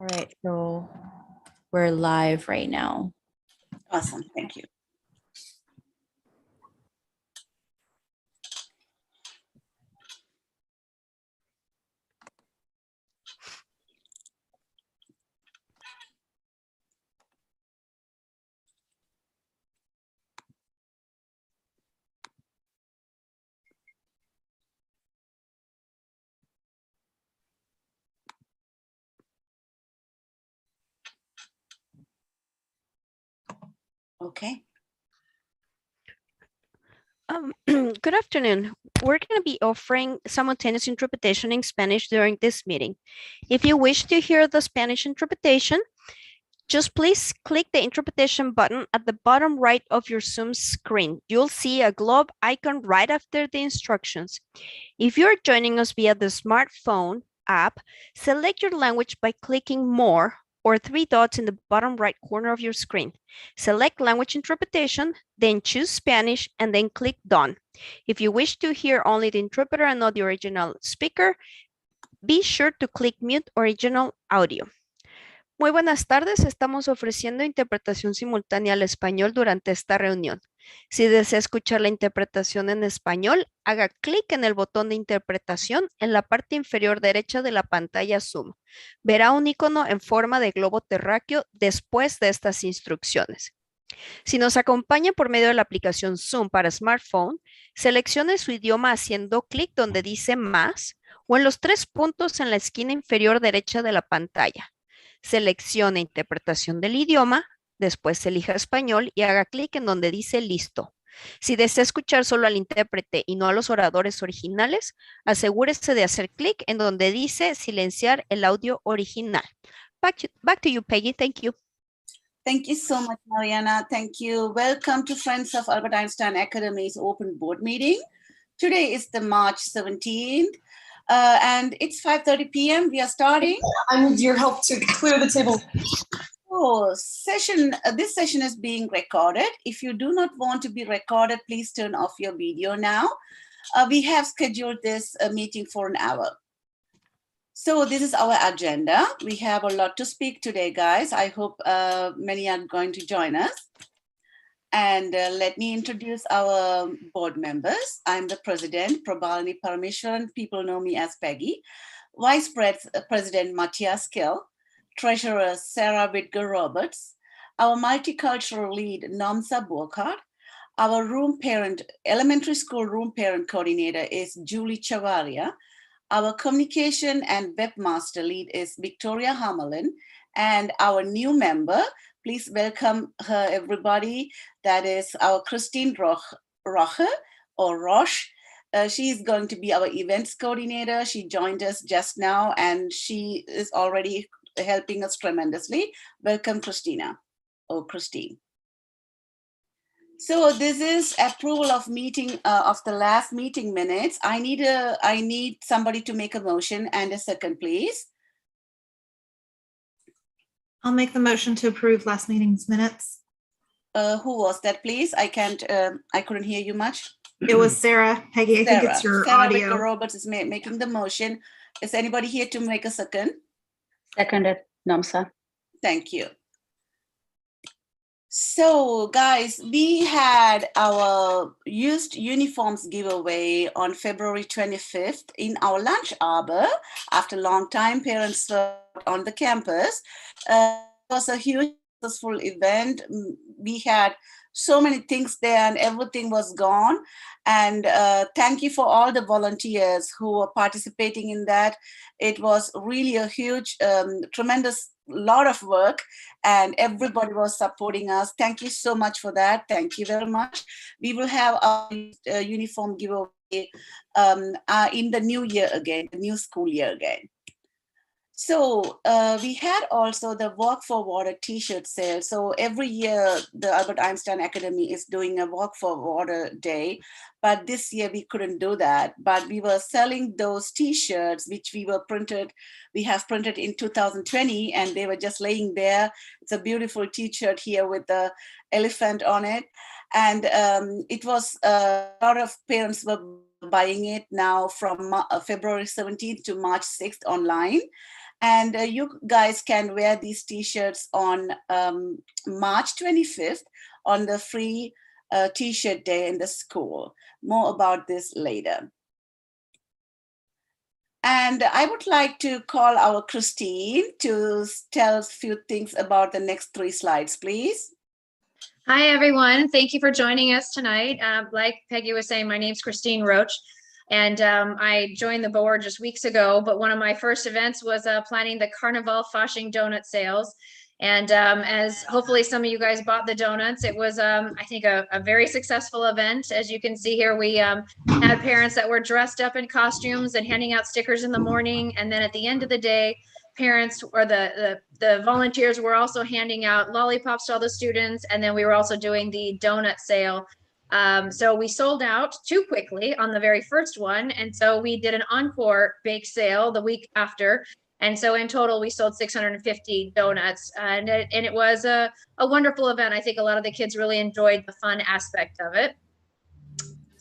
All right, so we're live right now. Awesome, thank you. Okay. Good afternoon. We're going to be offering simultaneous interpretation in Spanish during this meeting. If you wish to hear the Spanish interpretation, just please click the interpretation button at the bottom right of your Zoom screen. You'll see a globe icon right after the instructions. If you're joining us via the smartphone app, select your language by clicking More or three dots in the bottom right corner of your screen. Select Language Interpretation, then choose Spanish, and then click Done. If you wish to hear only the interpreter and not the original speaker, be sure to click Mute Original Audio. Muy buenas tardes, estamos ofreciendo interpretación simultánea al español durante esta reunión. Si desea escuchar la interpretación en español, haga clic en el botón de interpretación en la parte inferior derecha de la pantalla Zoom. Verá un icono en forma de globo terráqueo después de estas instrucciones. Si nos acompaña por medio de la aplicación Zoom para smartphone, seleccione su idioma haciendo clic donde dice más o en los tres puntos en la esquina inferior derecha de la pantalla. Seleccione interpretación del idioma, después elija español y haga clic en donde dice listo. Si desea escuchar solo al intérprete y no a los oradores originales, asegúrese de hacer clic en donde dice silenciar el audio original. Back to you, Peggy. Thank you. Thank you so much, Mariana. Thank you. Welcome to Friends of Albert Einstein Academy's open board meeting. Today is the March 17th. And it's 5:30 p.m. We are starting. I need your help to clear the table. Oh, this session is being recorded. If you do not want to be recorded, please turn off your video now. We have scheduled this meeting for an hour. So this is our agenda. We have a lot to speak today, guys. I hope many are going to join us. And let me introduce our board members. I'm the president, Prabhalini Parameshwaran. People know me as Peggy. Vice President Matthias Kill. Treasurer Sarah Whitger-Roberts. Our multicultural lead, Namsa Burkhardt. Our elementary school room parent coordinator is Julie Chavaria. Our communication and webmaster lead is Victoria Hamelin. And our new member, please welcome her, everybody. That is our Christine Roche or Roche. She is going to be our events coordinator. She joined us just now and she is already helping us tremendously. Welcome, Christina or Christine. So this is approval of meeting of the last meeting minutes. I need somebody to make a motion and a second, please. I'll make the motion to approve last meeting's minutes. Who was that, please? I couldn't hear you much. It was Sarah. Peggy, I think it's your Sarah audio. Roberts is making the motion. Is anybody here to make a second? Seconded, Namsa. Thank you. So guys, we had our used uniforms giveaway on February 25th in our lunch arbor. After a long time, parents were on the campus. It was a huge successful event. We had so many things there and everything was gone. And thank you for all the volunteers who were participating in that. It was really a huge, tremendous lot of work and everybody was supporting us. Thank you so much for that. Thank you very much. We will have our uniform giveaway in the new year again, the new school year again. So we had also the Walk for Water t-shirt sale. So every year the Albert Einstein Academy is doing a Walk for Water day, but this year we couldn't do that. But we were selling those t-shirts, which we have printed in 2020 and they were just laying there. It's a beautiful t-shirt here with the elephant on it. And it was a lot of parents were buying it now from February 17th to March 6th online. And you guys can wear these t-shirts on March 25th on the free t-shirt day in the school. More about this later. And I would like to call our Christine to tell a few things about the next 3 slides, please. Hi, everyone. Thank you for joining us tonight. Like Peggy was saying, my name's Christine Roach, and I joined the board just weeks ago, but one of my first events was planning the Carnival Fasching donut sales. And as hopefully some of you guys bought the donuts, it was, I think, a very successful event. As you can see here, we had parents that were dressed up in costumes and handing out stickers in the morning. And then at the end of the day, parents or the volunteers were also handing out lollipops to all the students. And then we were also doing the donut sale. So we sold out too quickly on the very first one. And so we did an encore bake sale the week after. And so in total, we sold 650 donuts, and it was a wonderful event. I think a lot of the kids really enjoyed the fun aspect of it.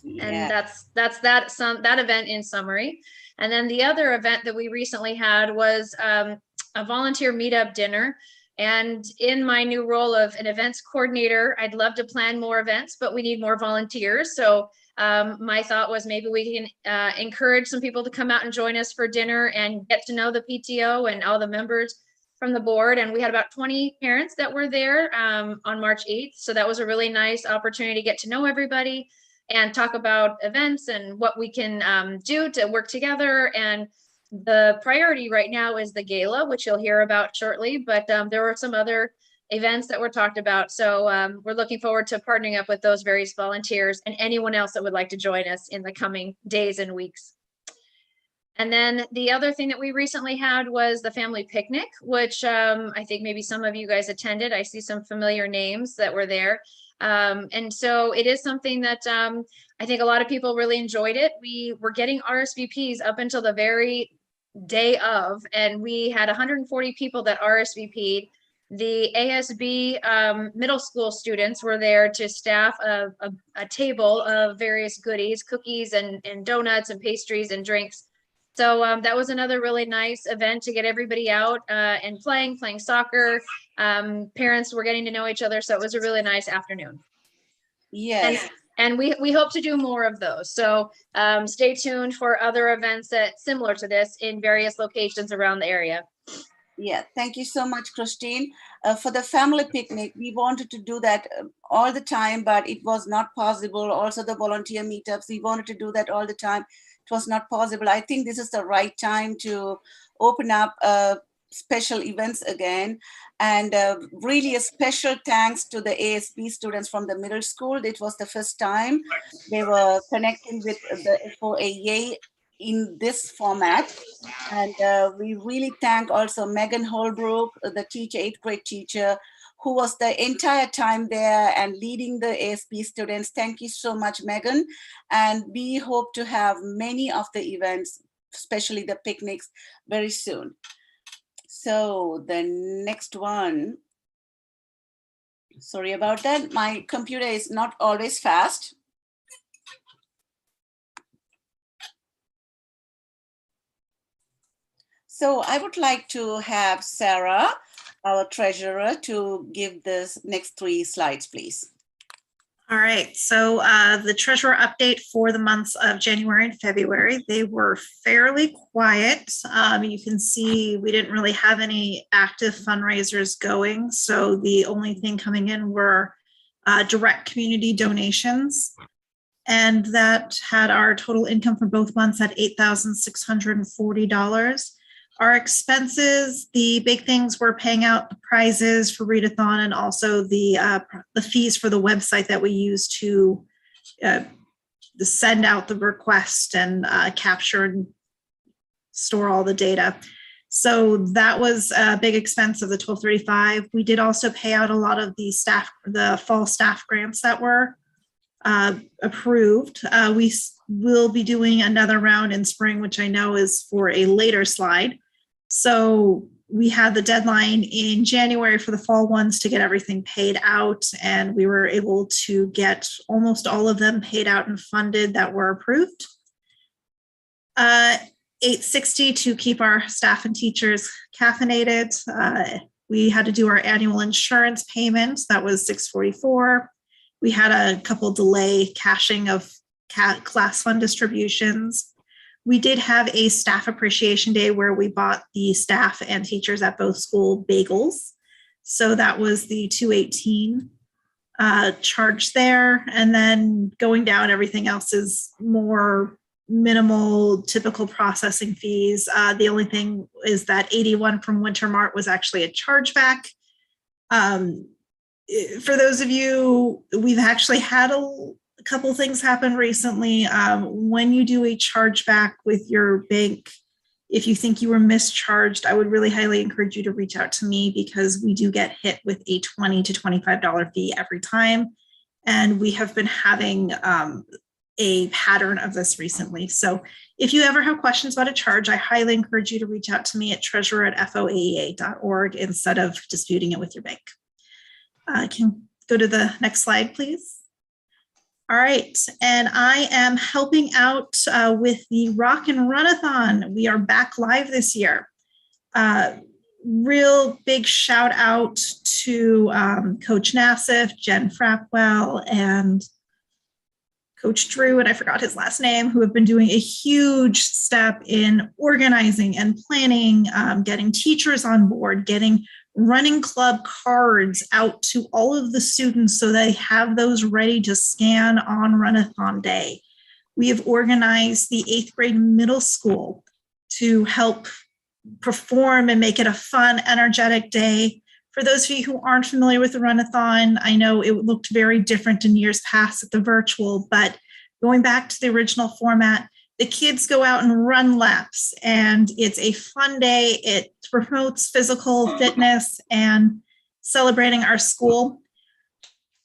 Yeah. And that's that event in summary. And then the other event that we recently had was a volunteer meetup dinner. And in my new role of an events coordinator, I'd love to plan more events, but we need more volunteers. So my thought was maybe we can encourage some people to come out and join us for dinner and get to know the PTO and all the members from the board. And we had about 20 parents that were there on March 8th. So that was a really nice opportunity to get to know everybody and talk about events and what we can do to work together. And the priority right now is the gala, which you'll hear about shortly, but there were some other events that were talked about. So we're looking forward to partnering up with those various volunteers and anyone else that would like to join us in the coming days and weeks. And then the other thing that we recently had was the family picnic, which I think maybe some of you guys attended. I see some familiar names that were there. And so it is something that I think a lot of people really enjoyed it. We were getting RSVPs up until the very day of, and we had 140 people that RSVP'd. The ASB middle school students were there to staff a table of various goodies, cookies and donuts and pastries and drinks. So that was another really nice event to get everybody out and playing soccer. Parents were getting to know each other. So it was a really nice afternoon. Yes. And we hope to do more of those. So stay tuned for other events that similar to this in various locations around the area. Yeah, thank you so much, Christine. For the family picnic, we wanted to do that all the time, but it was not possible. Also the volunteer meetups, we wanted to do that all the time. It was not possible. I think this is the right time to open up special events again. And really a special thanks to the ASB students from the middle school. It was the first time they were connecting with the AEA in this format. And we really thank also Megan Holbrook, the teacher, 8th grade teacher, who was the entire time there and leading the ASB students. Thank you so much, Megan. And we hope to have many of the events, especially the picnics, very soon. So the next one, sorry about that. My computer is not always fast. So I would like to have Sarah, our treasurer, to give this next 3 slides, please. All right, so the treasurer update for the months of January and February, they were fairly quiet. You can see we didn't really have any active fundraisers going. So the only thing coming in were direct community donations. And that had our total income for both months at $8,640. Our expenses, the big things were paying out the prizes for readathon and also the fees for the website that we use to send out the request and capture and store all the data. So that was a big expense of the $1,235. We did also pay out a lot of the fall staff grants that were approved. We will be doing another round in spring, which I know is for a later slide. So we had the deadline in January for the fall ones to get everything paid out, and we were able to get almost all of them paid out and funded that were approved. $860 to keep our staff and teachers caffeinated. We had to do our annual insurance payment. That was $644. We had a couple delay caching of class fund distributions. We did have a staff appreciation day where we bought the staff and teachers at both school bagels. So that was the $218 charge there. And then going down, everything else is more minimal, typical processing fees. The only thing is that 81 from Winter Mart was actually a chargeback. For those of you, we've actually had a couple things happen recently. When you do a chargeback with your bank, if you think you were mischarged, I would really highly encourage you to reach out to me, because we do get hit with a $20 to $25 fee every time. And we have been having a pattern of this recently. So if you ever have questions about a charge, I highly encourage you to reach out to me at treasurer@foaea.org instead of disputing it with your bank. Can go to the next slide, please. All right, and I am helping out with the Rock and Runathon. We are back live this year. Real big shout out to Coach Nassif, Jen Frapwell, and Coach Drew, and I forgot his last name, who have been doing a huge step in organizing and planning, getting teachers on board, getting running club cards out to all of the students so they have those ready to scan on Runathon Day. We have organized the 8th grade middle school to help perform and make it a fun, energetic day. For those of you who aren't familiar with the Runathon, I know it looked very different in years past at the virtual, but going back to the original format, the kids go out and run laps, and it's a fun day. It promotes physical fitness and celebrating our school.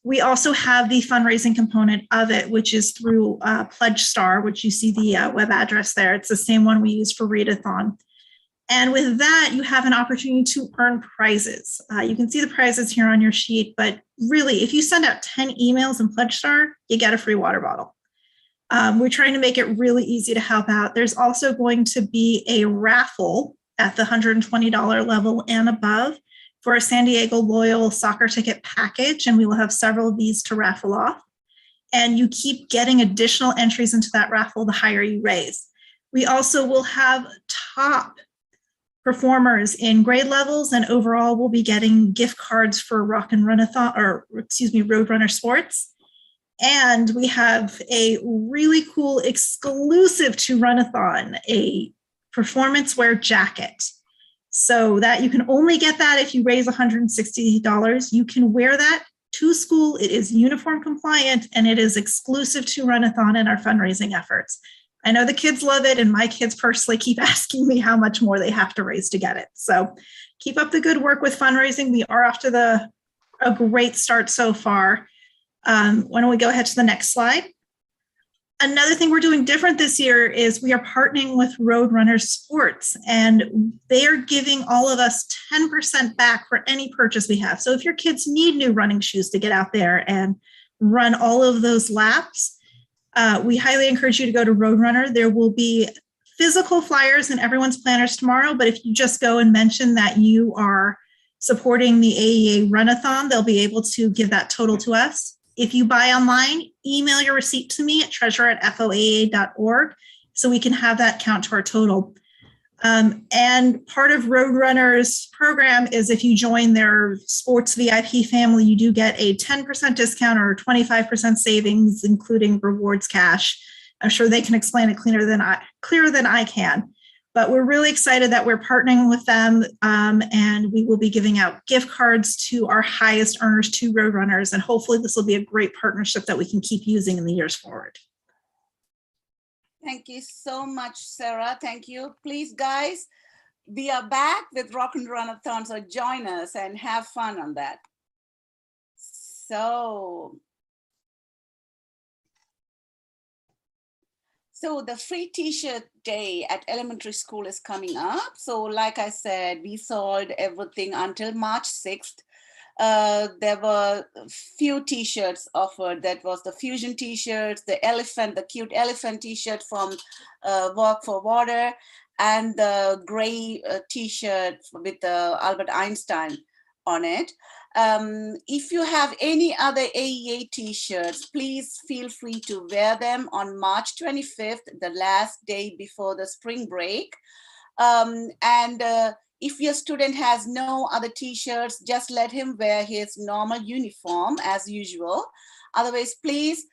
We also have the fundraising component of it, which is through Pledge Star, which you see the web address there. It's the same one we use for Readathon. And with that, you have an opportunity to earn prizes. You can see the prizes here on your sheet, but really, if you send out 10 emails in Pledge Star, you get a free water bottle. We're trying to make it really easy to help out. There's also going to be a raffle at the $120 level and above for a San Diego Loyal soccer ticket package, and we will have several of these to raffle off. And you keep getting additional entries into that raffle the higher you raise. We also will have top performers in grade levels, and overall we'll be getting gift cards for Roadrunner Sports. And we have a really cool exclusive to Runathon, a performance wear jacket. So that you can only get that if you raise $160. You can wear that to school. It is uniform compliant, and it is exclusive to Runathon and our fundraising efforts. I know the kids love it, and my kids personally keep asking me how much more they have to raise to get it. So keep up the good work with fundraising. We are off to a great start so far. Why don't we go ahead to the next slide? Another thing we're doing different this year is we are partnering with Roadrunner Sports, and they are giving all of us 10% back for any purchase we have. So if your kids need new running shoes to get out there and run all of those laps, we highly encourage you to go to Roadrunner. There will be physical flyers in everyone's planners tomorrow, but if you just go and mention that you are supporting the AEA Runathon, they'll be able to give that total to us. If you buy online, email your receipt to me at treasurer@foaea.org so we can have that count to our total. And part of Roadrunner's program is if you join their sports VIP family, you do get a 10% discount or 25% savings, including rewards cash. I'm sure they can explain it clearer than I can. But we're really excited that we're partnering with them, and we will be giving out gift cards to our highest earners, to Roadrunners, and hopefully this will be a great partnership that we can keep using in the years forward. Thank you so much, Sarah. Thank you. Please, guys, we are back with Rock and Runathon, so join us and have fun on that. So the free t-shirt day at elementary school is coming up. So like I said, we sold everything until March 6th. There were few t-shirts offered. That was the fusion t-shirts, the cute elephant t-shirt from Walk for Water, and the gray t-shirt with Albert Einstein on it. If you have any other AEA t-shirts, please feel free to wear them on March 25th, the last day before the spring break. If your student has no other t-shirts, just let him wear his normal uniform as usual. Otherwise, please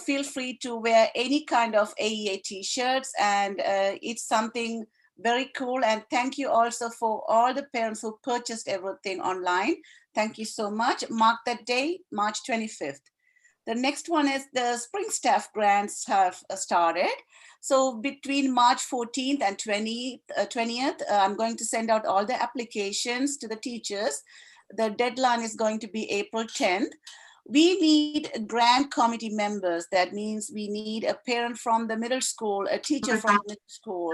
feel free to wear any kind of AEA t-shirts, and it's something very cool. And thank you also for all the parents who purchased everything online. Thank you so much. Mark that day, March 25th. The next one is the Spring Staff Grants have started. So between March 14th and 20th, I'm going to send out all the applications to the teachers. The deadline is going to be April 10th. We need grant committee members. That means we need a parent from the middle school, a teacher from the middle school,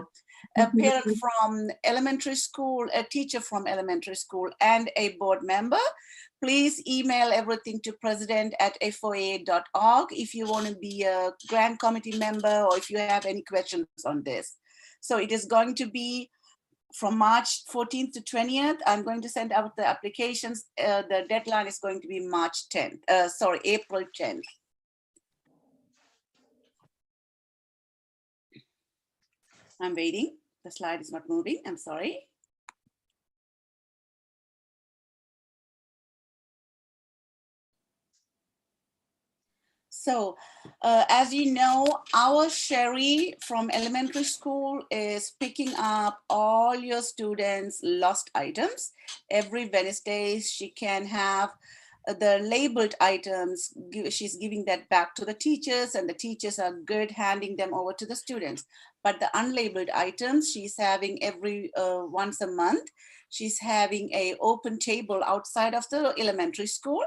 a parent from elementary school, a teacher from elementary school, and a board member. Please email everything to president@foa.org if you want to be a grant committee member or if you have any questions on this. So it is going to be from March 14th to 20th. I'm going to send out the applications. The deadline is going to be April 10th. I'm waiting. The slide is not moving. I'm sorry. So as you know, our Sherry from elementary school is picking up all your students' lost items. Every Wednesday, she can have the labeled items. She's giving that back to the teachers, and the teachers are good handing them over to the students. But the unlabeled items, she's having every once a month. She's having a open table outside of the elementary school.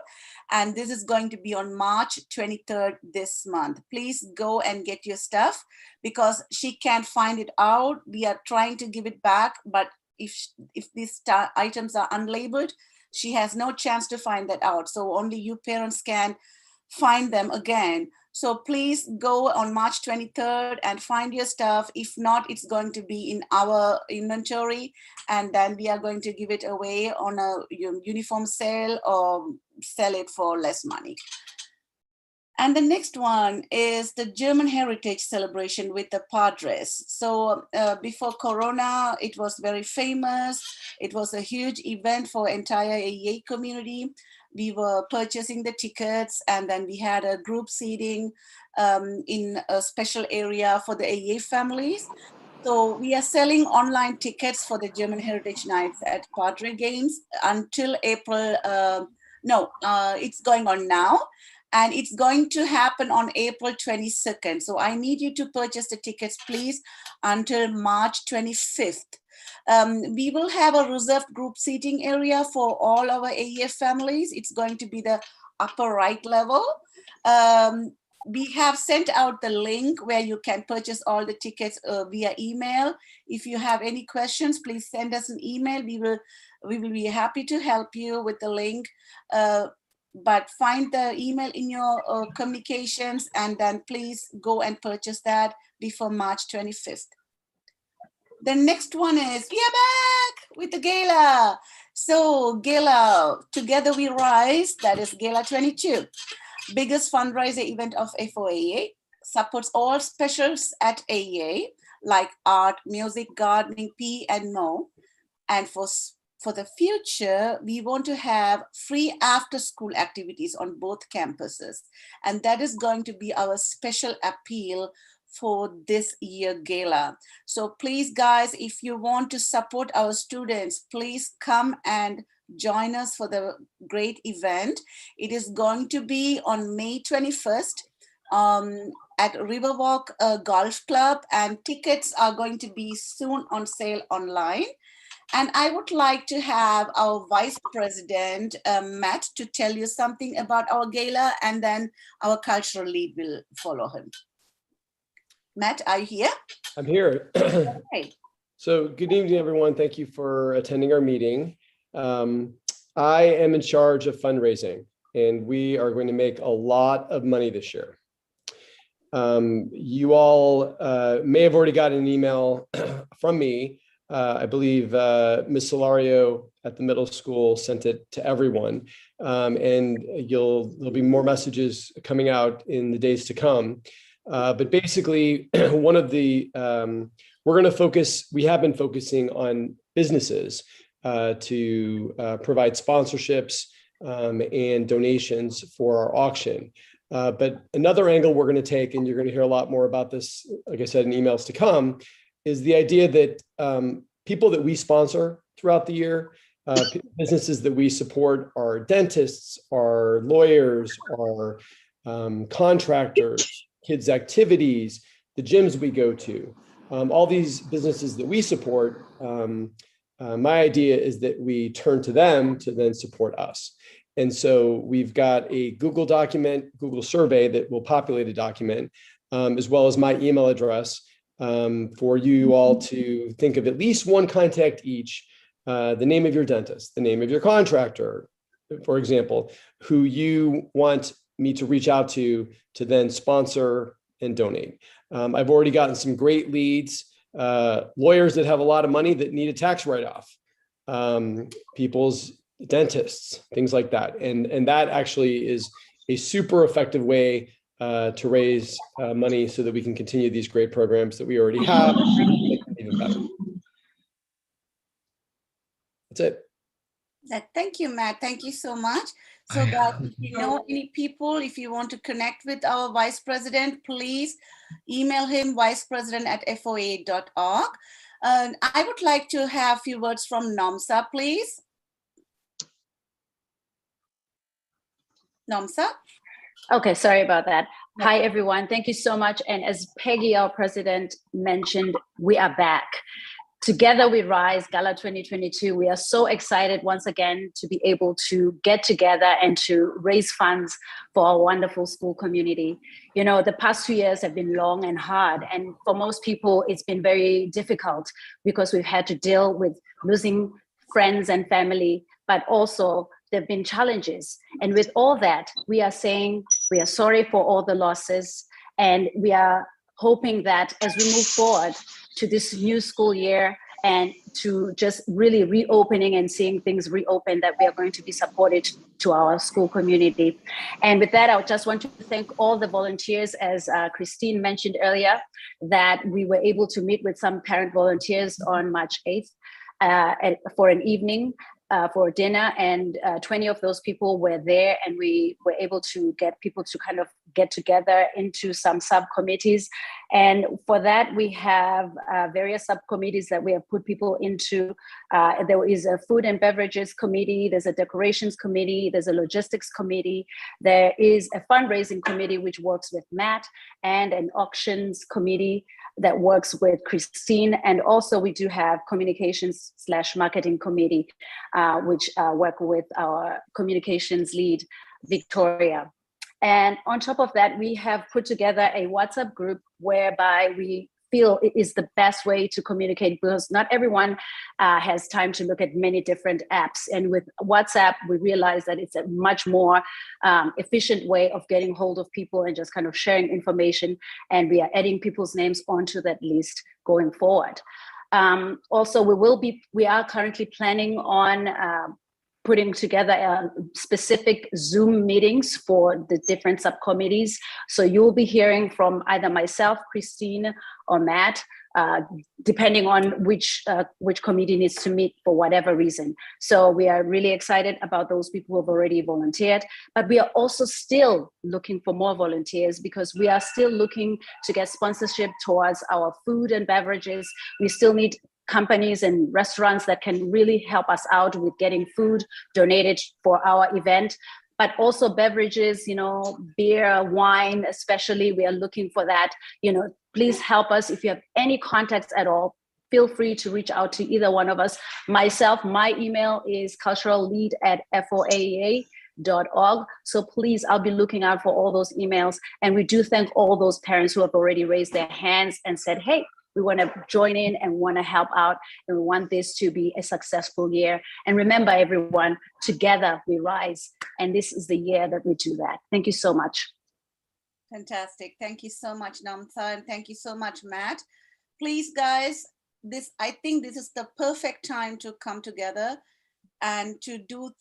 And this is going to be on March 23rd this month. Please go and get your stuff because she can't find it out. We are trying to give it back, but if these items are unlabeled, she has no chance to find that out. So only you parents can find them again. So please go on March 23rd and find your stuff. If not, it's going to be in our inventory, and then we are going to give it away on a uniform sale or sell it for less money. And the next one is the German Heritage Celebration with the Padres. So before Corona, it was very famous. It was a huge event for entire AEA community. We were purchasing the tickets, and then we had a group seating in a special area for the AEA families. So we are selling online tickets for the German Heritage Nights at Padre Games until April. It's going on now. And it's going to happen on April 22nd. So I need you to purchase the tickets, please, until March 25th. We will have a reserved group seating area for all our AEF families. It's going to be the upper right level. We have sent out the link where you can purchase all the tickets via email. If you have any questions, please send us an email. We will be happy to help you with the link. But find the email in your communications, and then please go and purchase that before March 25th. The next one is, we are back with the gala. So gala, Together We Rise, that is Gala 22. Biggest fundraiser event of FOAA, supports all specials at AEA, like art, music, gardening, PE, and more. And for the future, we want to have free after-school activities on both campuses. And that is going to be our special appeal for this year gala. So please, guys, if you want to support our students, please come and join us for the great event. It is going to be on May 21st at Riverwalk Golf Club, and tickets are going to be soon on sale online. And I would like to have our Vice President, Matt, to tell you something about our gala, and then our cultural lead will follow him. Matt, are you here? I'm here. Okay. So good evening, everyone. Thank you for attending our meeting. I am in charge of fundraising, and we are going to make a lot of money this year. You all may have already got an email from me. I believe Ms. Solario at the middle school sent it to everyone. And there'll be more messages coming out in the days to come. But basically, one of the, we have been focusing on businesses to provide sponsorships and donations for our auction. But another angle we're going to take, and you're going to hear a lot more about this, like I said, in emails to come, is the idea that people that we sponsor throughout the year, businesses that we support are dentists, are lawyers, are contractors, kids' activities, the gyms we go to, all these businesses that we support. My idea is that we turn to them to then support us. And so we've got a Google document, Google survey that will populate a document, as well as my email address for you all to think of at least one contact each, the name of your dentist, the name of your contractor, for example, who you want me to reach out to then sponsor and donate. I've already gotten some great leads, lawyers that have a lot of money that need a tax write-off, people's dentists, things like that. And that actually is a super effective way to raise money so that we can continue these great programs that we already have. Even better. That's it. Thank you, Matt. Thank you so much. So guys, if you know any people, if you want to connect with our vice president, please email him vicepresident@foa.org. I would like to have a few words from NOMSA, please. NOMSA? Okay, sorry about that. Hi, everyone. Thank you so much. And as Peggy, our president, mentioned, we are back. Together We Rise, Gala 2022. We are so excited once again to be able to get together and to raise funds for our wonderful school community. You know, the past 2 years have been long and hard. And for most people, it's been very difficult because we've had to deal with losing friends and family, but also there have been challenges. And with all that, we are saying we are sorry for all the losses. And we are hoping that as we move forward to this new school year and to just really reopening and seeing things reopen, that we are going to be supported to our school community. And with that, I just want to thank all the volunteers, as Christine mentioned earlier, that we were able to meet with some parent volunteers on March 8th for an evening. For dinner, and 20 of those people were there, and we were able to get people to kind of get together into some subcommittees. And for that, we have various subcommittees that we have put people into. There is a food and beverages committee, there's a decorations committee, there's a logistics committee, there is a fundraising committee which works with Matt, and an auctions committee that works with Christine. And also we do have communications/marketing committee, which work with our communications lead, Victoria. And on top of that, we have put together a WhatsApp group whereby we feel it is the best way to communicate, because not everyone has time to look at many different apps. And with WhatsApp, we realize that it's a much more efficient way of getting hold of people and just kind of sharing information. And we are adding people's names onto that list going forward. Also, we are currently planning on putting together specific Zoom meetings for the different subcommittees. So you'll be hearing from either myself, Christine, or Matt, depending on which committee needs to meet for whatever reason. So we are really excited about those people who have already volunteered, but we are also still looking for more volunteers, because we are still looking to get sponsorship towards our food and beverages. We still need companies and restaurants that can really help us out with getting food donated for our event, but also beverages, you know, beer, wine, especially, we are looking for that. You know, please help us. If you have any contacts at all, feel free to reach out to either one of us. Myself, my email is culturallead@foaea.org. So please, I'll be looking out for all those emails. And we do thank all those parents who have already raised their hands and said, hey, We want to join in and want to help out. And we want this to be a successful year. And remember, everyone, together we rise. And this is the year that we do that. Thank you so much. Fantastic. Thank you so much, Namtha, and thank you so much, Matt. Please, guys, I think this is the perfect time to come together and to do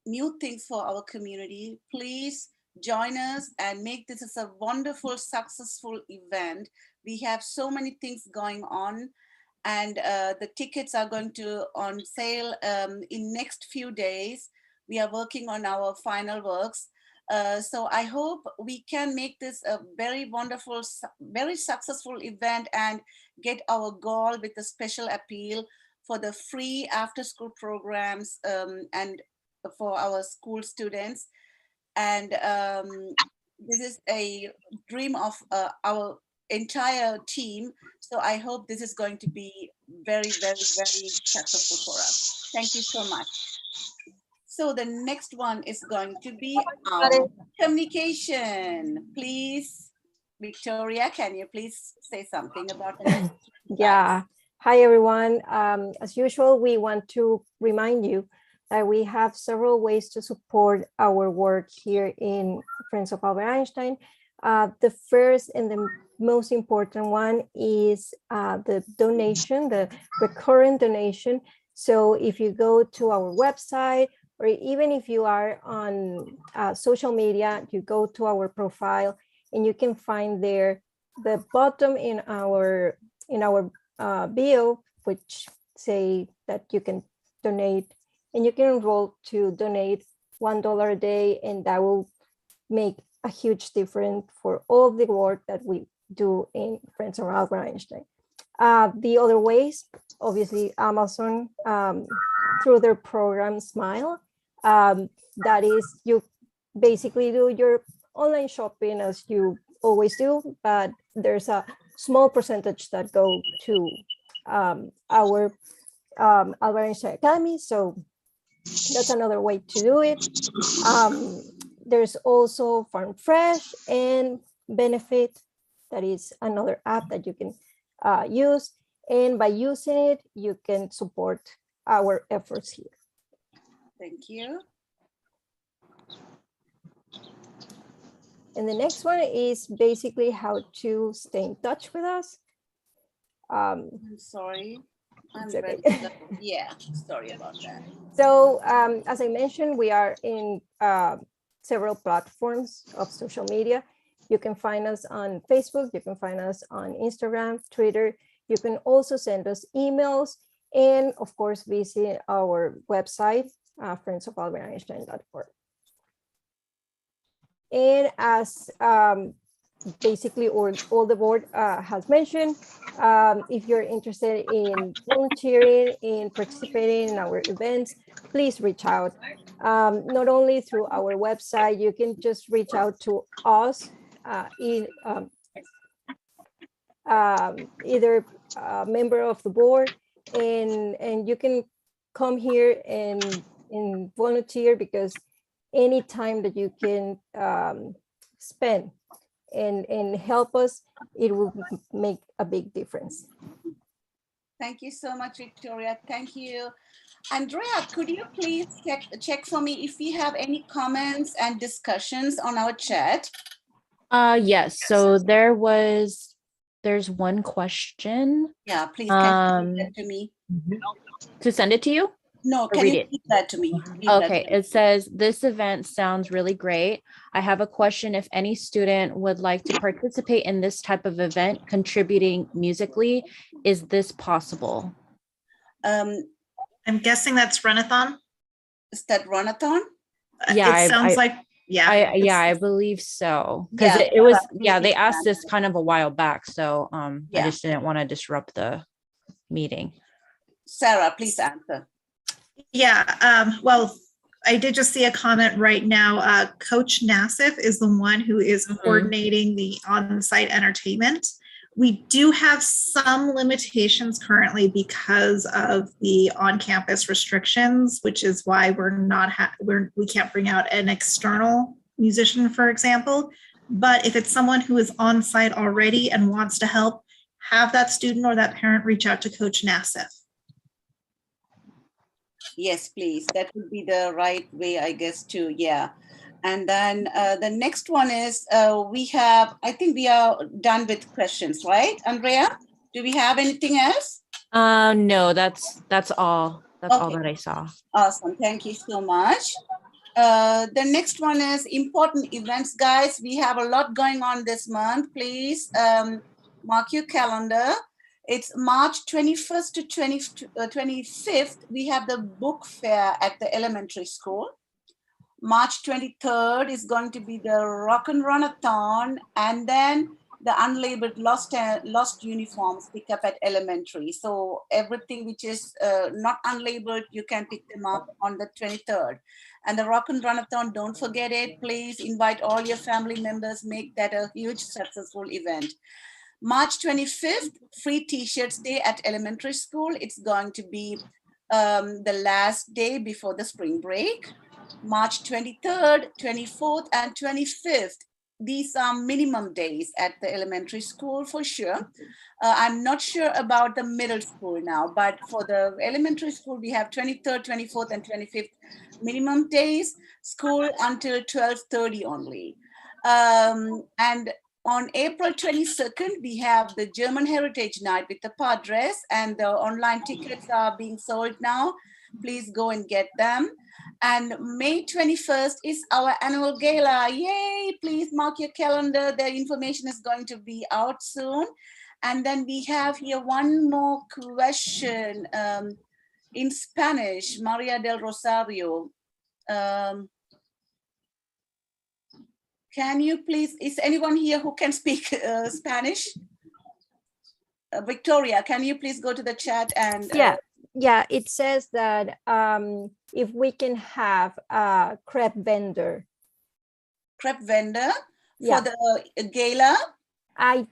new things for our community. Please join us and make this a wonderful, successful event. We have so many things going on, and the tickets are going to on sale in next few days. We are working on our final works. So I hope we can make this a very wonderful, very successful event and get our goal with a special appeal for the free after-school programs and for our school students. And this is a dream of our entire team. So I hope this is going to be very, very, very successful for us. Thank you so much. So the next one is going to be our communication. Please, Victoria, can you please say something about it? Yeah. Hi, everyone. As usual, we want to remind you that we have several ways to support our work here in Friends of Albert Einstein. The first and the most important one is the donation, the recurrent donation. So if you go to our website, or even if you are on social media, you go to our profile and you can find there the bottom in our bio, which say that you can donate, and you can enroll to donate $1 a day, and that will make a huge difference for all the work that we do in Friends of Albert Einstein. The other ways, obviously, Amazon through their program Smile. That is, you basically do your online shopping as you always do, but there's a small percentage that go to our Albert Einstein Academy. So that's another way to do it. There's also Farm Fresh and Benefit. That is another app that you can use. And by using it, you can support our efforts here. Thank you. And the next one is basically how to stay in touch with us. I'm sorry. Okay. Yeah, sorry about that. So as I mentioned, we are in several platforms of social media. You can find us on Facebook, you can find us on Instagram, Twitter. You can also send us emails, and of course, visit our website, friendsofalberteinstein.org. And as basically all the board has mentioned, if you're interested in volunteering, in participating in our events, please reach out. Not only through our website, you can just reach out to us either a member of the board, and you can come here and volunteer, because any time that you can spend and help us, it will make a big difference. Thank you so much, Victoria. Thank you. Andrea, could you please check for me if we have any comments and discussions on our chat? Yes. So there's one question. Yeah, please can you read that to me? To send it to you? No, can read you it? read that to me? Read Okay, that to me. it says, this event sounds really great. I have a question. If any student would like to participate in this type of event, contributing musically, is this possible? I'm guessing that's Runathon. Is that Runathon? Yeah, It sounds like, yeah. I believe so. Because Yeah, it was, yeah, they asked this kind of a while back. So I Yeah. just didn't want to disrupt the meeting. Sarah, please answer. Yeah, well, I did just see a comment right now. Coach Nassif is the one who is coordinating the on-site entertainment. We do have some limitations currently because of the on-campus restrictions, which is why we can't bring out an external musician, for example. But if it's someone who is on site already and wants to help, have that student or that parent reach out to Coach Nassif. Yes, please. That would be the right way, I guess, too. Yeah. And then the next one is I think we are done with questions, right, Andrea? Do we have anything else? No, that's all. That's all Okay. that I saw. Awesome. Thank you so much. The next one is important events, guys. We have a lot going on this month. Please mark your calendar. It's March 21st to 25th. We have the book fair at the elementary school. March 23rd is going to be the Rock and Run-a-thon, and then the unlabeled lost uniforms pick up at elementary. So everything which is not unlabeled, you can pick them up on the 23rd. And the Rock and Run-a-thon, don't forget it. Please invite all your family members, make that a huge successful event. March 25th, free t-shirts day at elementary school. It's going to be the last day before the spring break. March 23rd, 24th, and 25th. These are minimum days at the elementary school for sure. I'm not sure about the middle school now, but for the elementary school, we have 23rd, 24th, and 25th minimum days, school until 12:30 only. And on April 22nd, we have the German Heritage Night with the Padres, and the online tickets are being sold now. Please go and get them. And May 21st is our annual gala. Yay, please mark your calendar. The information is going to be out soon. And then we have here one more question in Spanish, Maria del Rosario. Can you please, is anyone here who can speak Spanish? Victoria, can you please go to the chat and Yeah, it says that if we can have a crepe vendor. Crepe vendor Yeah. for the gala? I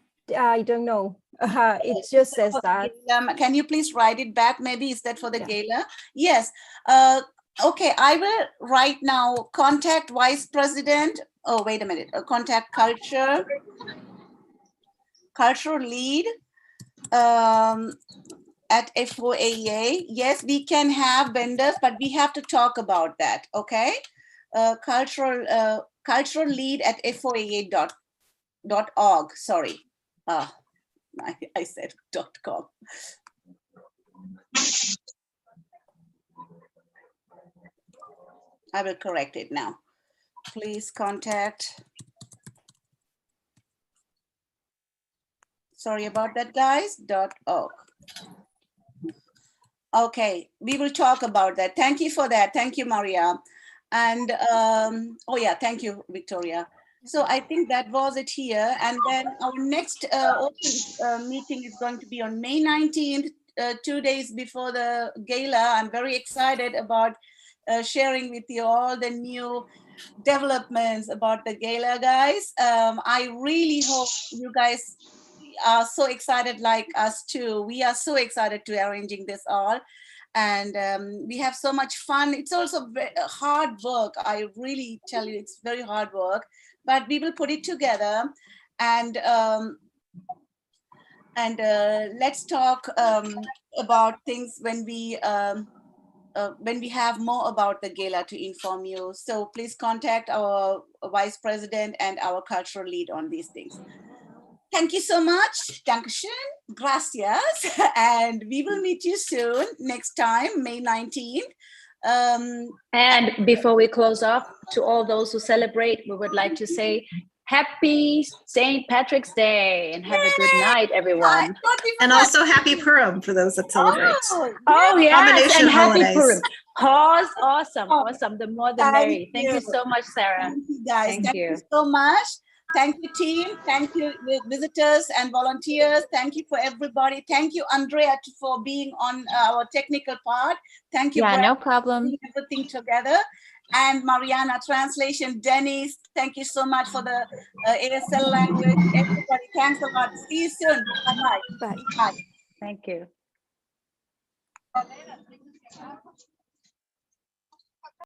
don't know. It just says that. Can you please write it back? Maybe is that for the gala? Yes. Okay, I will right now contact Vice President. Oh, wait a minute. Contact cultural lead at FOAEA. Yes, we can have vendors, but we have to talk about that. Okay. Cultural lead at FOAEA.org. Sorry. I said .com. I will correct it now. Please contact. Sorry about that, guys. .org. Okay, we will talk about that. Thank you for that. Thank you, Maria. And oh yeah, thank you, Victoria. So I think that was it here. And then our next open meeting is going to be on May 19th, 2 days before the gala. I'm very excited about sharing with you all the new developments about the gala, guys. I really hope you guys are so excited like us too. We are so excited to arranging this all. And we have so much fun. It's also hard work. I really tell you, it's very hard work, but we will put it together. And let's talk about things when we have more about the gala to inform you. So please contact our Vice President and our cultural lead on these things. Thank you so much. Dankeschön. Gracias. And we will meet you soon next time, May 19th. And before we close off, to all those who celebrate, we would like to say Happy St. Patrick's Day and have a good night, everyone. And also Happy Purim for those that celebrate. Oh, yes, Combination and Happy holidays. Purim. Awesome. The more the merry. Thank you so much, Sarah. Thank you, guys. Thank you so much. Thank you, team. Thank you, visitors and volunteers. Thank you for everybody. Thank you, Andrea, for being on our technical part. Thank you. Yeah, for no problem. putting everything together. And Mariana, translation. Dennis, thank you so much for the ASL language. Everybody, thanks a lot. See you soon. Bye-bye. Bye. Bye. Thank you.